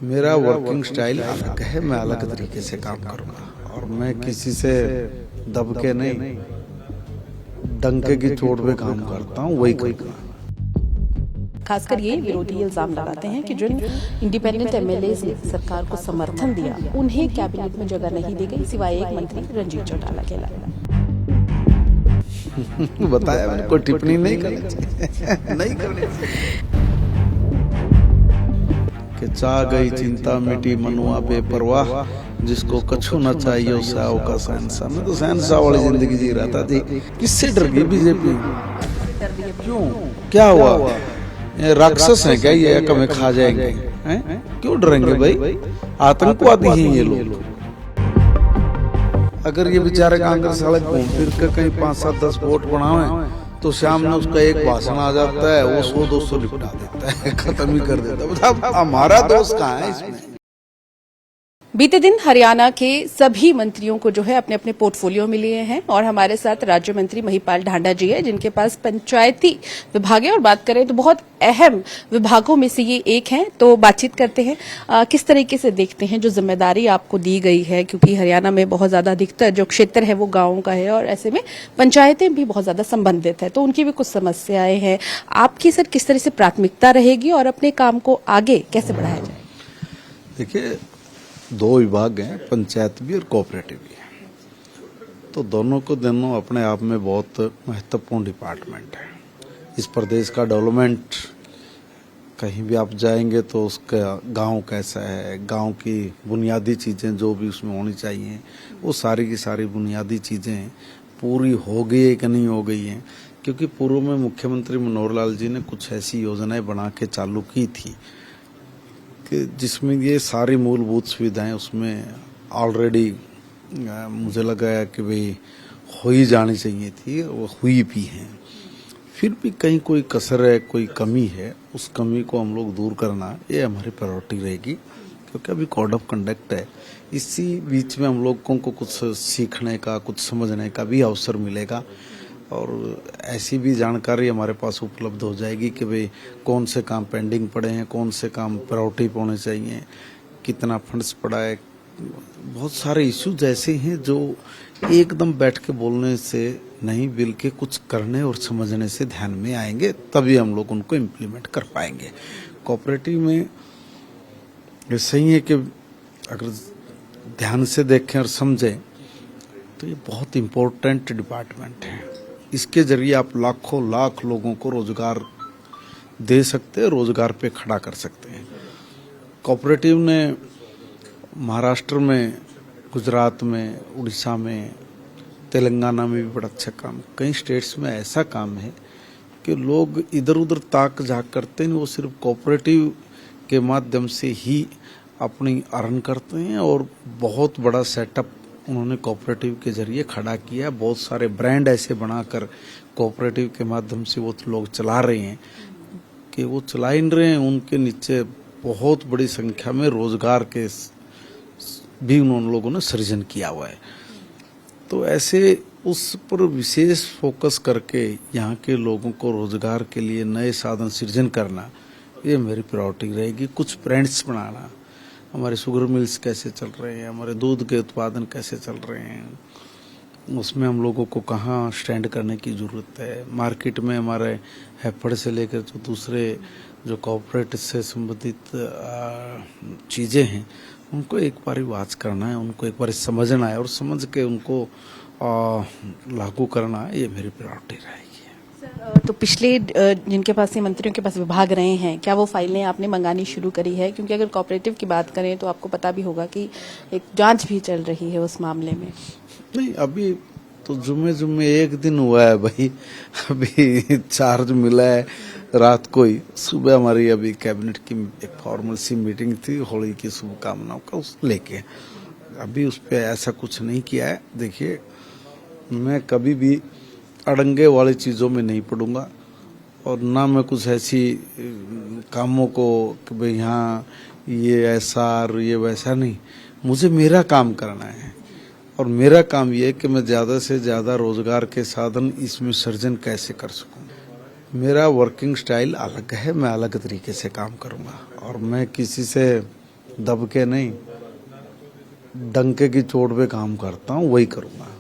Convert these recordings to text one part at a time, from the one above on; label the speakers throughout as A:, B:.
A: मेरा working style अलग है, मैं अलग तरीके से काम करूंगा और मैं किसी से दब के नहीं, डंके की चोट पे काम करता हूं, वही करूंगा।
B: खासकर ये विरोधी इल्जाम लगाते हैं कि जिन इंडिपेंडेंट एमएलए ने सरकार को समर्थन दिया उन्हें कैबिनेट में जगह नहीं दी गई सिवाय एक मंत्री रंजीत चौटाला के अलावा।
A: बताया मैंने, कोई टिप्पणी नहीं करनी चाहिए, नहीं करनी चाहिए। कि चाह गई चिंता मिटी मनुआ बेपरवाह, जिसको कछु न चाहिए उसे आओ का शहंशाह। मैं तो शहंशाह वाली जिंदगी जी रहा था जी। किससे डर गई बीजेपी? क्यों, क्या हुआ? ये राक्षस हैं क्या? ये हमें खा जाएंगे हैं? क्यों डरेंगे भाई? आतंकवादी हैं ये लोग। अगर ये बेचारे कांग्रेस वाले घूम फिर के कहीं 5-7-10 वोट बनावे तो शाम में उसका एक भाषण आ जाता है, वो 100-200 निपटा देता है, खत्म ही कर देता है। मतलब हमारा दोष कहाँ है इसमें?
B: बीते दिन हरियाणा के सभी मंत्रियों को जो है अपने अपने पोर्टफोलियो मिले हैं और हमारे साथ राज्य मंत्री महिपाल ढांडा जी है जिनके पास पंचायती विभाग है और बात करें तो बहुत अहम विभागों में से ये एक है। तो बातचीत करते हैं किस तरीके से देखते हैं जो जिम्मेदारी आपको दी गई है, क्योंकि हरियाणा में बहुत ज्यादा अधिकतर जो क्षेत्र है वो गाँव का है और ऐसे में पंचायतें भी बहुत ज्यादा संबंधित है, तो उनकी भी कुछ समस्याएं हैं। आपकी सर किस तरह से प्राथमिकता रहेगी और अपने काम को आगे कैसे बढ़ाया जाए?
A: देखिए, दो विभाग हैं, पंचायत भी और कोऑपरेटिव भी, तो दोनों अपने आप में बहुत महत्वपूर्ण डिपार्टमेंट है। इस प्रदेश का डेवलपमेंट, कहीं भी आप जाएंगे तो उसका गांव कैसा है, गांव की बुनियादी चीजें जो भी उसमें होनी चाहिए वो सारी की सारी बुनियादी चीजें पूरी हो गई है कि नहीं हो गई हैं। क्योंकि पूर्व में मुख्यमंत्री मनोहर लाल जी ने कुछ ऐसी योजनाएं बना के चालू की थी कि जिसमें ये सारी मूलभूत सुविधाएं उसमें ऑलरेडी मुझे लगा है कि भाई हो ही जानी चाहिए थी, वो हुई भी हैं। फिर भी कहीं कोई कसर है, कोई कमी है, उस कमी को हम लोग दूर करना ये हमारी प्रायोरिटी रहेगी। क्योंकि अभी कोड ऑफ कंडक्ट है, इसी बीच में हम लोगों को कुछ सीखने का, कुछ समझने का भी अवसर मिलेगा और ऐसी भी जानकारी हमारे पास उपलब्ध हो जाएगी कि भाई कौन से काम पेंडिंग पड़े हैं, कौन से काम प्रायोरिटी पे होने चाहिए, कितना फंड्स पड़ा है। बहुत सारे इश्यूज ऐसे हैं जो एकदम बैठ के बोलने से नहीं, बल्कि कुछ करने और समझने से ध्यान में आएंगे, तभी हम लोग उनको इम्प्लीमेंट कर पाएंगे। कोऑपरेटिव में ये सही है कि अगर ध्यान से देखें और समझें तो ये बहुत इम्पोर्टेंट डिपार्टमेंट है। इसके जरिए आप लाखों लाख लोगों को रोजगार दे सकते हैं, रोजगार पे खड़ा कर सकते हैं। कोऑपरेटिव ने महाराष्ट्र में, गुजरात में, उड़ीसा में, तेलंगाना में भी बड़ा अच्छा काम, कई स्टेट्स में ऐसा काम है कि लोग इधर उधर ताक झाक करते हैं, वो सिर्फ कोऑपरेटिव के माध्यम से ही अपनी अर्न करते हैं और बहुत बड़ा सेटअप उन्होंने कोऑपरेटिव के जरिए खड़ा किया। बहुत सारे ब्रांड ऐसे बनाकर कोऑपरेटिव के माध्यम से वो लोग चला रहे हैं कि वो चला ही रहे हैं, उनके नीचे बहुत बड़ी संख्या में रोजगार के भी उन लोगों ने सृजन किया हुआ है। तो ऐसे उस पर विशेष फोकस करके यहाँ के लोगों को रोजगार के लिए नए साधन सृजन करना, ये मेरी प्रायोरिटी रहेगी। कुछ ब्रांड्स बनाना, हमारे शुगर मिल्स कैसे चल रहे हैं, हमारे दूध के उत्पादन कैसे चल रहे हैं, उसमें हम लोगों को कहाँ स्टैंड करने की ज़रूरत है। मार्केट में हमारे हैफड़ से लेकर जो दूसरे जो कॉर्पोरेट से संबंधित चीज़ें हैं उनको एक बार वॉच करना है, उनको एक बार समझना है और समझ के उनको लागू करना है, ये मेरी प्रायोरिटी रहेगी।
B: तो पिछले जिनके पास ये मंत्रियों के पास विभाग रहे हैं, क्या वो फाइलें आपने मंगानी शुरू करी है? क्योंकि अगर कोऑपरेटिव की बात करें तो आपको पता भी होगा कि एक जांच भी चल रही है उस मामले में।
A: नहीं, अभी तो जुम्मे एक दिन हुआ है भाई, अभी चार्ज मिला है रात को ही। सुबह हमारी अभी कैबिनेट की एक फॉर्मल सी मीटिंग थी होली की शुभकामनाओं का, उस लेके अभी उस पर ऐसा कुछ नहीं किया है। देखिए, मैं कभी भी अड़ंगे वाली चीज़ों में नहीं पड़ूंगा और ना मैं कुछ ऐसी कामों को कि भाई यहाँ ये ऐसा और ये वैसा नहीं। मुझे मेरा काम करना है और मेरा काम ये है कि मैं ज़्यादा से ज़्यादा रोजगार के साधन इसमें सृजन कैसे कर सकूं। मेरा वर्किंग स्टाइल अलग है, मैं अलग तरीके से काम करूंगा और मैं किसी से दब के नहीं, डंके की चोट पे काम करता हूँ, वही करूंगा।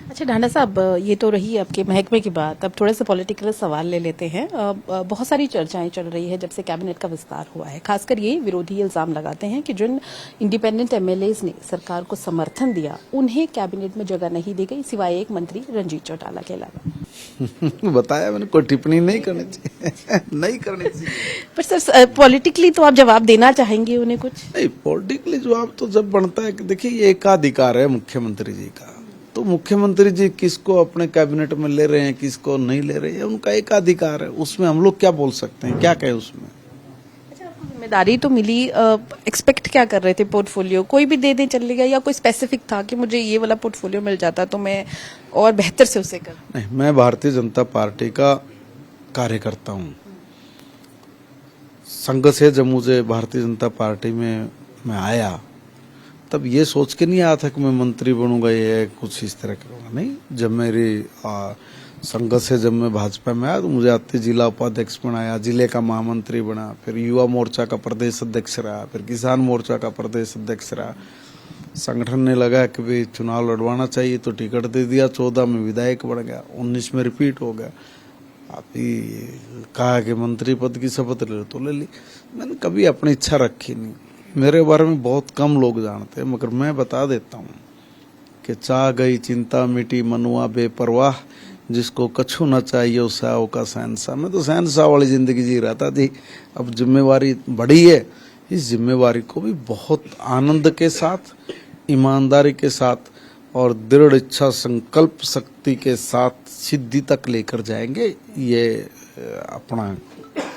B: अच्छा ढांडा साहब, ये तो रही आपके महकमे की बात। अब थोड़े से पॉलिटिकल सवाल ले लेते हैं। बहुत सारी चर्चाएं चल रही है जब से कैबिनेट का विस्तार हुआ है। खासकर ये विरोधी इल्जाम लगाते हैं कि जिन इंडिपेंडेंट एमएलएज ने सरकार को समर्थन दिया उन्हें कैबिनेट में जगह नहीं दी गई, सिवाय एक मंत्री रंजीत चौटाला के अलावा।
A: बताया मैंने, कोई टिप्पणी नहीं करनी चाहिए। नहीं करनी चाहिए।
B: पर सर, पॉलिटिकली तो आप जवाब देना चाहेंगे उन्हें कुछ?
A: नहीं, पॉलिटिकली जवाब तो जब बनता है कि देखिए ये एकाधिकार है मुख्यमंत्री जी का, तो मुख्यमंत्री जी किसको अपने कैबिनेट में ले रहे हैं, किसको नहीं ले रहे हैं, उनका एकाधिकार है। उसमें हम लोग क्या बोल सकते हैं, क्या कहें उसमें।
B: अच्छा, आपको जिम्मेदारी तो मिली, एक्सपेक्ट क्या कर रहे थे? पोर्टफोलियो कोई भी दे दे चलेगा या कोई स्पेसिफिक था कि मुझे ये वाला पोर्टफोलियो मिल जाता तो मैं और बेहतर से उसे कर?
A: नहीं, मैं भारतीय जनता पार्टी का कार्यकर्ता हूँ। संघ से जब मुझे भारतीय जनता पार्टी में मैं आया तब ये सोच के नहीं आया था कि मैं मंत्री बनूंगा, ये कुछ इस तरह करूंगा। नहीं, जब मेरी संघ से जब मैं भाजपा में आया तो मुझे आते जिला उपाध्यक्ष बनाया, जिले का महामंत्री बना, फिर युवा मोर्चा का प्रदेश अध्यक्ष रहा, फिर किसान मोर्चा का प्रदेश अध्यक्ष रहा। संगठन ने लगा कि भाई चुनाव लड़वाना चाहिए तो टिकट दे दिया। 14 में विधायक बन गया, 19 में रिपीट हो गया। अभी कहा कि मंत्री पद की शपथ ले लो तो ले ली। मैंने कभी अपनी इच्छा रखी नहीं। मेरे बारे में बहुत कम लोग जानते हैं, मगर मैं बता देता हूँ कि चाह गई चिंता मिटी मनुआ बेपरवाह, जिसको कछु न चाहिए उस आओ का शहंशाह। मैं तो शहंशाह वाली जिंदगी जी रहा था जी। अब जिम्मेवारी बड़ी है, इस जिम्मेवारी को भी बहुत आनंद के साथ, ईमानदारी के साथ और दृढ़ इच्छा संकल्प शक्ति के साथ सिद्धि तक लेकर जाएंगे। ये अपना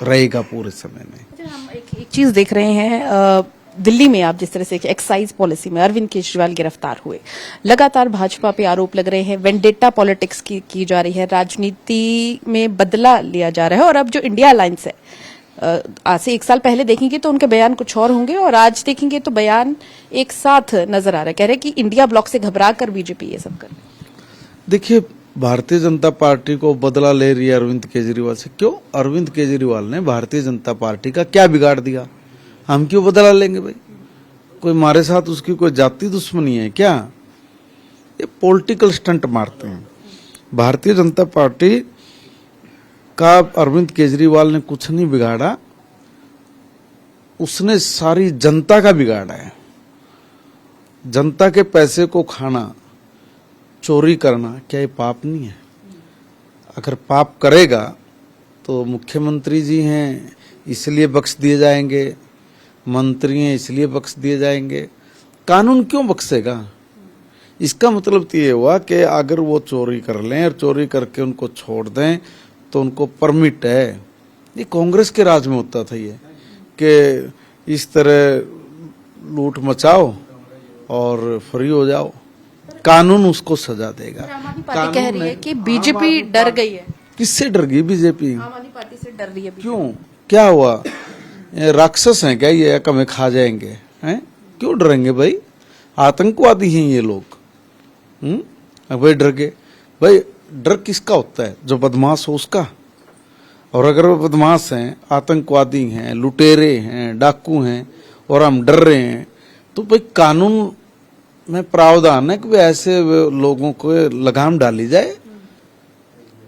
A: रहेगा पूरे समय में।
B: हम एक चीज देख रहे हैं, दिल्ली में आप जिस तरह से एक्साइज पॉलिसी में अरविंद केजरीवाल गिरफ्तार हुए, लगातार भाजपा पे आरोप लग रहे हैं, वेंडेटा पॉलिटिक्स की जा रही है, राजनीति में बदला लिया जा रहा है। और अब जो इंडिया अलायंस है, आज से 1 साल पहले देखेंगे तो उनके बयान कुछ और होंगे और आज देखेंगे तो बयान एक साथ नजर आ रहा है। कह रहे हैं कि इंडिया ब्लॉक से घबरा कर बीजेपी ये सब कर।
A: देखिए, भारतीय जनता पार्टी को बदला ले रही है अरविंद केजरीवाल से। क्यों? अरविंद केजरीवाल ने भारतीय जनता पार्टी का क्या बिगाड़ दिया? हम क्यों बदला लेंगे भाई? कोई हमारे साथ उसकी कोई जाति दुश्मनी है क्या? ये पॉलिटिकल स्टंट मारते हैं। भारतीय जनता पार्टी का अरविंद केजरीवाल ने कुछ नहीं बिगाड़ा, उसने सारी जनता का बिगाड़ा है। जनता के पैसे को खाना, चोरी करना, क्या ये पाप नहीं है? अगर पाप करेगा तो मुख्यमंत्री जी हैं इसलिए बख्श दिए जाएंगे, मंत्री हैं इसलिए बख्श दिए जाएंगे। कानून क्यों बख्शेगा? इसका मतलब तो ये हुआ कि अगर वो चोरी कर लें और चोरी करके उनको छोड़ दें तो उनको परमिट है। ये कांग्रेस के राज में होता था ये कि इस तरह लूट मचाओ और फ्री हो जाओ, कानून उसको सजा देगा।
B: आम आदमी पार्टी कह रही है कि बीजेपी डर गई है।
A: किससे डर गई बीजेपी?
B: आम आदमी पार्टी से डर रही है।
A: क्यों? क्या हुआ? ये राक्षस हैं क्या ये, कमें खा जाएंगे? हैं? क्यों डरेंगे भाई? आतंकवादी हैं ये लोग। भाई डर गए? भाई डर किसका होता है? जो बदमाश हो उसका। और अगर वो बदमाश हैं, आतंकवादी हैं, लुटेरे हैं, डाकू हैं और हम डर रहे हैं तो भाई कानून में प्रावधान है कि ऐसे लोगों को लगाम डाली जाए,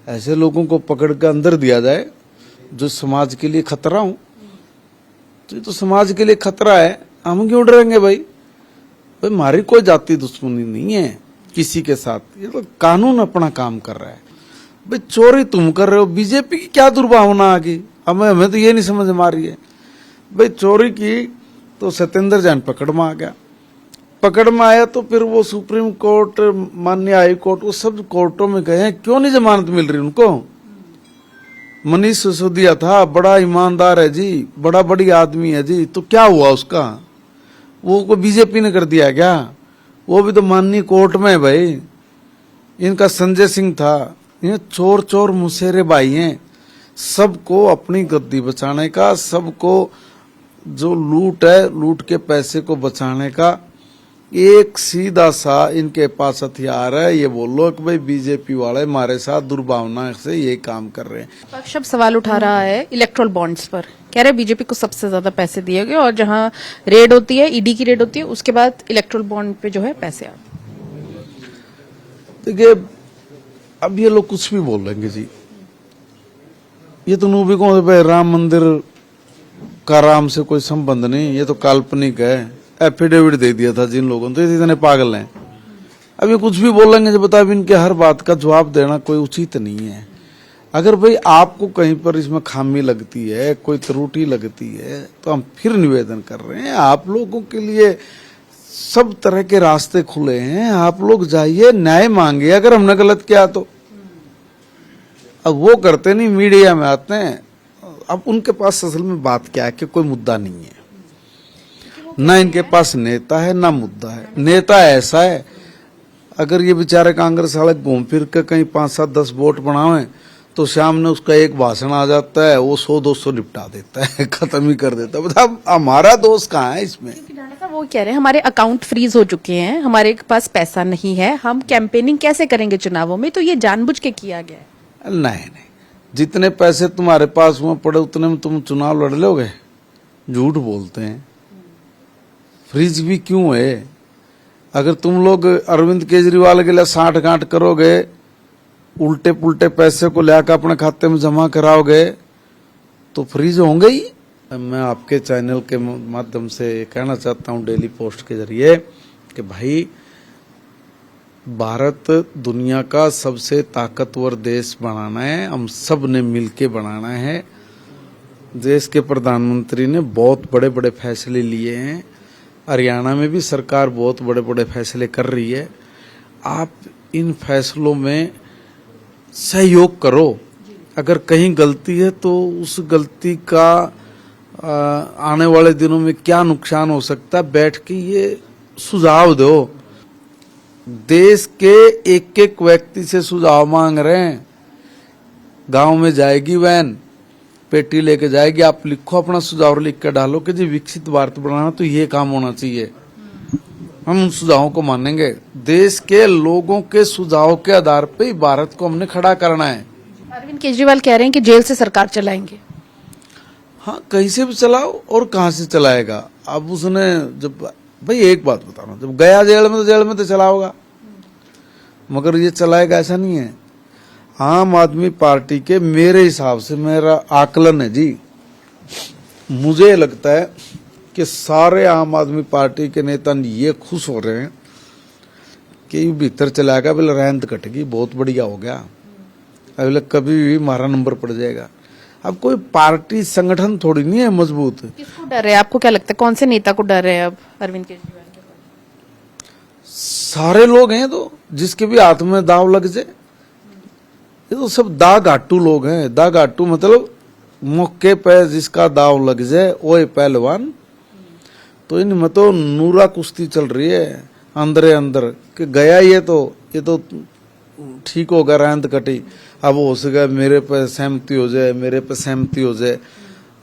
A: ऐसे लोगों को पकड़ कर अंदर दिया जाए जो समाज के लिए खतरा हो। तो ये तो समाज के लिए खतरा है, हम क्यों डरेंगे भाई? भाई हमारी कोई जाति दुश्मनी नहीं है किसी के साथ, ये तो कानून अपना काम कर रहा है। भाई चोरी तुम कर रहे हो, बीजेपी की क्या दुर्भावना आ गई? हमें तो ये नहीं समझ में आ रही है। भाई चोरी की तो सत्येंद्र जैन पकड़ में आ गया, पकड़ में आया तो फिर वो सुप्रीम कोर्ट, माननीय हाई कोर्ट, वो सब कोर्टों में गए हैं, क्यों नहीं जमानत मिल रही उनको? मनीष सिसोदिया था, बड़ा ईमानदार है जी, बड़ा बड़ी आदमी है जी, तो क्या हुआ उसका? वो को बीजेपी ने कर दिया क्या? वो भी तो माननीय कोर्ट में है भाई। इनका संजय सिंह था, ये चोर चोर मुसेरे भाई हैं। सबको अपनी गद्दी बचाने का, सबको जो लूट है, लूट के पैसे को बचाने का एक सीधा सा इनके पास हथियार है, ये बोलो कि भाई बीजेपी वाले हमारे साथ दुर्भावना से ये काम कर रहे हैं।
B: विपक्ष अब सवाल उठा रहा है इलेक्ट्रल बॉन्ड्स पर, कह रहे बीजेपी को सबसे ज्यादा पैसे दिए गए और जहां रेड होती है, ईडी की रेड होती है, उसके बाद इलेक्ट्रल बॉन्ड पे जो है पैसे आते हैं।
A: देखिए अब ये लोग कुछ भी बोलेंगे जी, ये तो नूबी को भाई राम मंदिर का राम से कोई संबंध नहीं, ये तो काल्पनिक है। एफिडेविट दे दिया था जिन लोगों ने, तो इतने पागल हैं। अब ये कुछ भी बोलेंगे जो बता, इनके हर बात का जवाब देना कोई उचित नहीं है। अगर भाई आपको कहीं पर इसमें खामी लगती है, कोई त्रुटि लगती है, तो हम फिर निवेदन कर रहे हैं, आप लोगों के लिए सब तरह के रास्ते खुले हैं, आप लोग जाइए, न्याय मांगे। अगर हमने गलत किया तो अब वो करते नहीं, मीडिया में आते हैं। अब उनके पास असल में बात क्या है कि कोई मुद्दा नहीं है, ना इनके पास नेता है ना मुद्दा है। नेता ऐसा है, अगर ये बेचारे कांग्रेस वाले घूम फिर के कहीं 5-7-10 वोट बनावे तो शाम ने उसका एक भाषण आ जाता है, वो 100-200 निपटा देता है, खत्म ही कर देता है। मतलब हमारा दोस्त कहाँ है इसमें?
B: वो कह रहे हैं हमारे अकाउंट फ्रीज हो चुके हैं, हमारे पास पैसा नहीं है, हम कैंपेनिंग कैसे करेंगे चुनावों में, तो ये जानबूझ के किया गया है।
A: नहीं, जितने पैसे तुम्हारे पास हुए पड़े उतने में तुम चुनाव लड़ लोगे? झूठ बोलते हैं। फ्रीज भी क्यों है? अगर तुम लोग अरविंद केजरीवाल के लिए 60 गांठ करोगे, उल्टे पुल्टे पैसे को लेकर अपने खाते में जमा कराओगे, तो फ्रीज होंगे ही। मैं आपके चैनल के माध्यम से कहना चाहता हूं, डेली पोस्ट के जरिए, कि भाई भारत दुनिया का सबसे ताकतवर देश बनाना है, हम सब ने मिलके बनाना है। देश के प्रधानमंत्री ने बहुत बड़े बड़े फैसले लिए हैं, हरियाणा में भी सरकार बहुत बड़े बड़े फैसले कर रही है। आप इन फैसलों में सहयोग करो। अगर कहीं गलती है तो उस गलती का आने वाले दिनों में क्या नुकसान हो सकता है, बैठ के ये सुझाव दो। देश के एक एक व्यक्ति से सुझाव मांग रहे हैं। गांव में जाएगी वैन, पेटी लेके जाएगी, आप लिखो, अपना सुझाव लिख कर डालो कि जी विकसित भारत बनाना तो ये काम होना चाहिए। हम उन सुझावों को मानेंगे। देश के लोगों के सुझाव के आधार पे ही भारत को हमने खड़ा करना है।
B: अरविंद केजरीवाल कह रहे हैं कि जेल से सरकार चलाएंगे।
A: हाँ, कहीं से भी चलाओ और कहां से चलाएगा। अब उसने जब, भाई एक बात बता रहा हूं, जब गया जेल में तो चलाओगा, मगर ये चलाएगा ऐसा नहीं है। आम आदमी पार्टी के, मेरे हिसाब से, मेरा आकलन है जी, मुझे लगता है कि सारे आम आदमी पार्टी के नेता ये खुश हो रहे हैं कि भीतर चलाएगा, बोले रैंत कटेगी, बहुत बढ़िया हो गया, अगले कभी भी हमारा नंबर पड़ जाएगा। अब कोई पार्टी संगठन थोड़ी नहीं है मजबूत।
B: किसको डर है? आपको क्या लगता है कौन से नेता को डर है अब अरविंद केजरीवाल के?
A: सारे लोग हैं तो, जिसके भी हाथ में दाव लग जाए। ये तो सब दा घाटू लोग हैं। दा घाटू मतलब मौके पे जिसका दाव लग जाए वो है पहलवान। तो इनमें तो नूरा कुश्ती चल रही है अंदर अंदर कि गया ये तो ठीक होगा, रैंत कटी, अब हो सके मेरे पे सहमति हो जाए, मेरे पे सहमति हो जाए,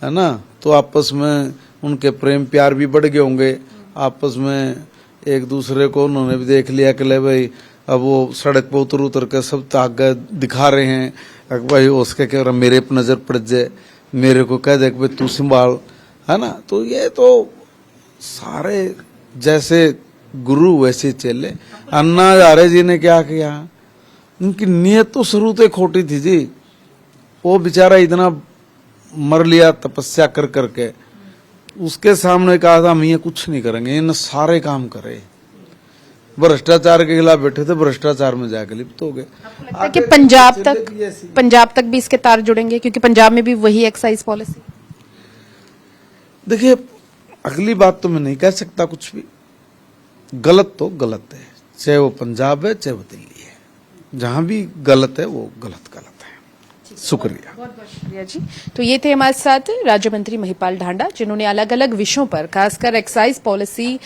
A: है ना। तो आपस में उनके प्रेम प्यार भी बढ़ गए होंगे, आपस में एक दूसरे को उन्होंने भी देख लिया कि ले भाई अब वो सड़क पर उतर के सब ताकत दिखा रहे हैं। भाई उसके कह रहा मेरे पे नजर पड़ जाए, मेरे को कह दे कि भाई तू संभाल, है ना। तो ये तो सारे जैसे गुरु वैसे चेले। अन्ना हजारे जी ने क्या किया, उनकी नीयत तो शुरू से खोटी थी जी। वो बेचारा इतना मर लिया तपस्या कर करके, उसके सामने कहा था हम ये कुछ नहीं करेंगे, इन सारे काम करे। भ्रष्टाचार के खिलाफ बैठे थे, भ्रष्टाचार में जाकर लिप्त हो गए।
B: लगता है कि पंजाब तक भी इसके तार जुड़ेंगे, क्योंकि पंजाब में भी वही एक्साइज पॉलिसी।
A: देखिए, अगली बात तो मैं नहीं कह सकता कुछ भी। गलत तो गलत है, चाहे वो पंजाब है चाहे वो दिल्ली है, जहां भी गलत है वो गलत है। शुक्रिया,
B: बहुत बहुत शुक्रिया जी। तो ये थे हमारे साथ राज्य मंत्री महिपाल ढांडा, जिन्होंने अलग अलग विषयों पर, खासकर एक्साइज पॉलिसी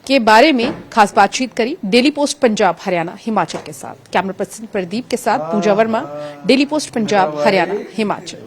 B: के बारे में खास बातचीत करी। डेली पोस्ट पंजाब, हरियाणा, हिमाचल के साथ। कैमरा पर्सन प्रदीप के साथ पूजा वर्मा, डेली पोस्ट पंजाब, हरियाणा, हिमाचल।